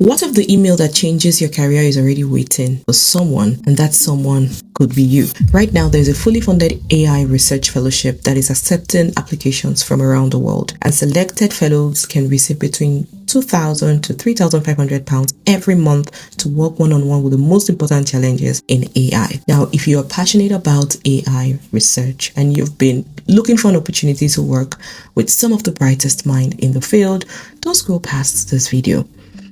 What if the email that changes your career is already waiting for someone, and that someone could be you? Right now, there's a fully funded AI Research Fellowship that is accepting applications from around the world, and selected fellows can receive between £2,000 to £3,500 every month to work one-on-one with the most important challenges in AI. Now, if you are passionate about AI research and you've been looking for an opportunity to work with some of the brightest minds in the field, don't scroll past this video,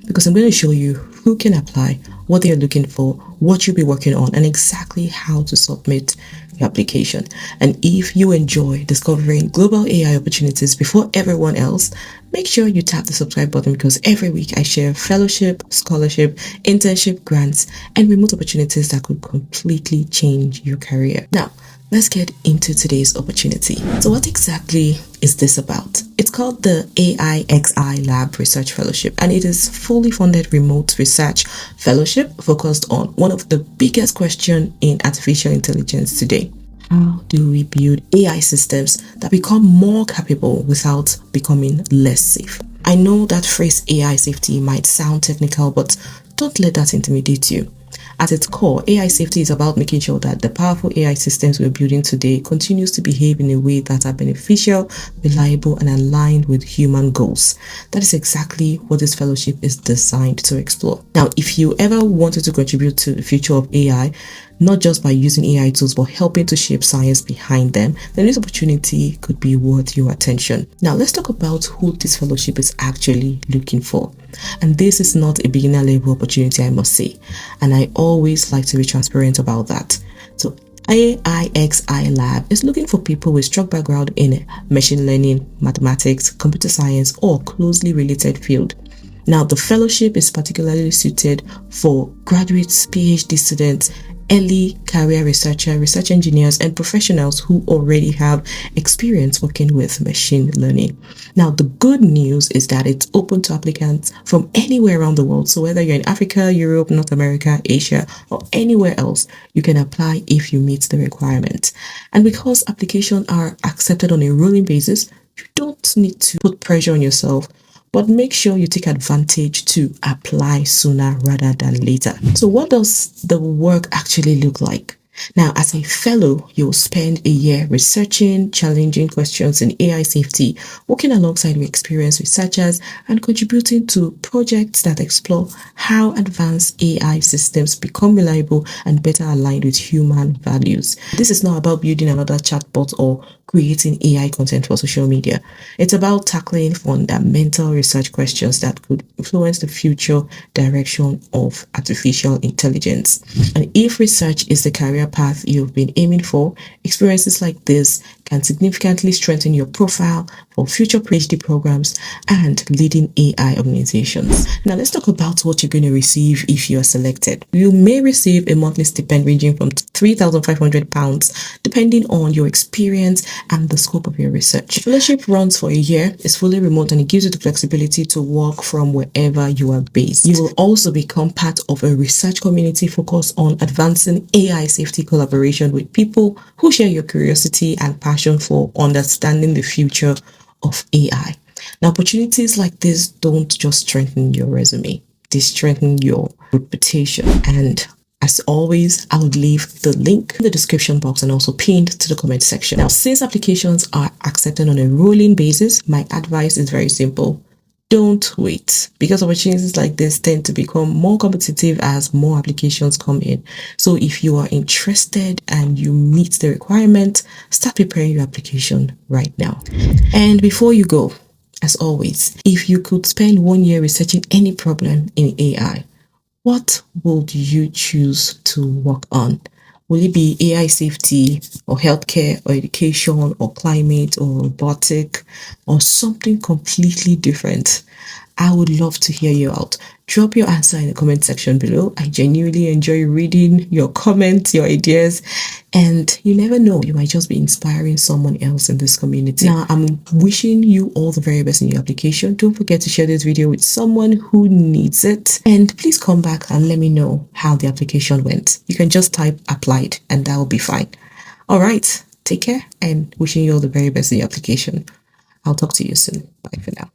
because I'm going to show you who can apply, what they are looking for, what you'll be working on, and exactly how to submit your application. And if you enjoy discovering global AI opportunities before everyone else, make sure you tap the subscribe button, because every week I share fellowship, scholarship, internship, grants, and remote opportunities that could completely change your career. Now, let's get into today's opportunity. So what exactly is this about? It's called the AIXI Labs Research Fellowship, and it is fully funded remote research fellowship focused on one of the biggest questions in artificial intelligence today. How do we build AI systems that become more capable without becoming less safe? I know that phrase AI safety might sound technical, but don't let that intimidate you. At its core, AI safety is about making sure that the powerful AI systems we're building today continues to behave in a way that are beneficial, reliable, and aligned with human goals. That is exactly what this fellowship is designed to explore. Now, if you ever wanted to contribute to the future of AI, not just by using AI tools, but helping to shape science behind them, then this opportunity could be worth your attention. Now, let's talk about who this fellowship is actually looking for. And this is not a beginner level opportunity, I must say. And I always like to be transparent about that. So AIXI Lab is looking for people with strong background in machine learning, mathematics, computer science, or closely related field. Now, the fellowship is particularly suited for graduates, PhD students, early career researchers, research engineers, and professionals who already have experience working with machine learning. Now, the good news is that it's open to applicants from anywhere around the world. So whether you're in Africa, Europe, North America, Asia, or anywhere else, you can apply if you meet the requirements. And because applications are accepted on a rolling basis, you don't need to put pressure on yourself, but make sure you take advantage to apply sooner rather than later. So what does the work actually look like? Now, as a fellow, you'll spend a year researching challenging questions in AI safety, working alongside experienced researchers, and contributing to projects that explore how advanced AI systems become reliable and better aligned with human values. This is not about building another chatbot or creating AI content for social media. It's about tackling fundamental research questions that could influence the future direction of artificial intelligence. And if research is the career path you've been aiming for, experiences like this can significantly strengthen your profile for future PhD programs and leading AI organizations. Now, let's talk about what you're going to receive if you are selected. You may receive a monthly stipend ranging from £3,500 depending on your experience and the scope of your research. The fellowship runs for a year, is fully remote, and it gives you the flexibility to work from wherever you are based. You will also become part of a research community focused on advancing AI safety collaboration with people who share your curiosity and passion for understanding the future of AI. Now, opportunities like this don't just strengthen your resume, they strengthen your reputation. And as always, I would leave the link in the description box and also pinned to the comment section. Now, since applications are accepted on a rolling basis, my advice is very simple. Don't wait, because opportunities like this tend to become more competitive as more applications come in. So if you are interested and you meet the requirement, start preparing your application right now. And before you go, as always, if you could spend 1 year researching any problem in AI, what would you choose to work on? Will it be AI safety or healthcare or education or climate or robotic or something completely different? I would love to hear you out. Drop your answer in the comment section below. I genuinely enjoy reading your comments, your ideas, and you never know, you might just be inspiring someone else in this community. Now, I'm wishing you all the very best in your application. Don't forget to share this video with someone who needs it. And please come back and let me know how the application went. You can just type applied and that will be fine. All right, take care and wishing you all the very best in your application. I'll talk to you soon. Bye for now.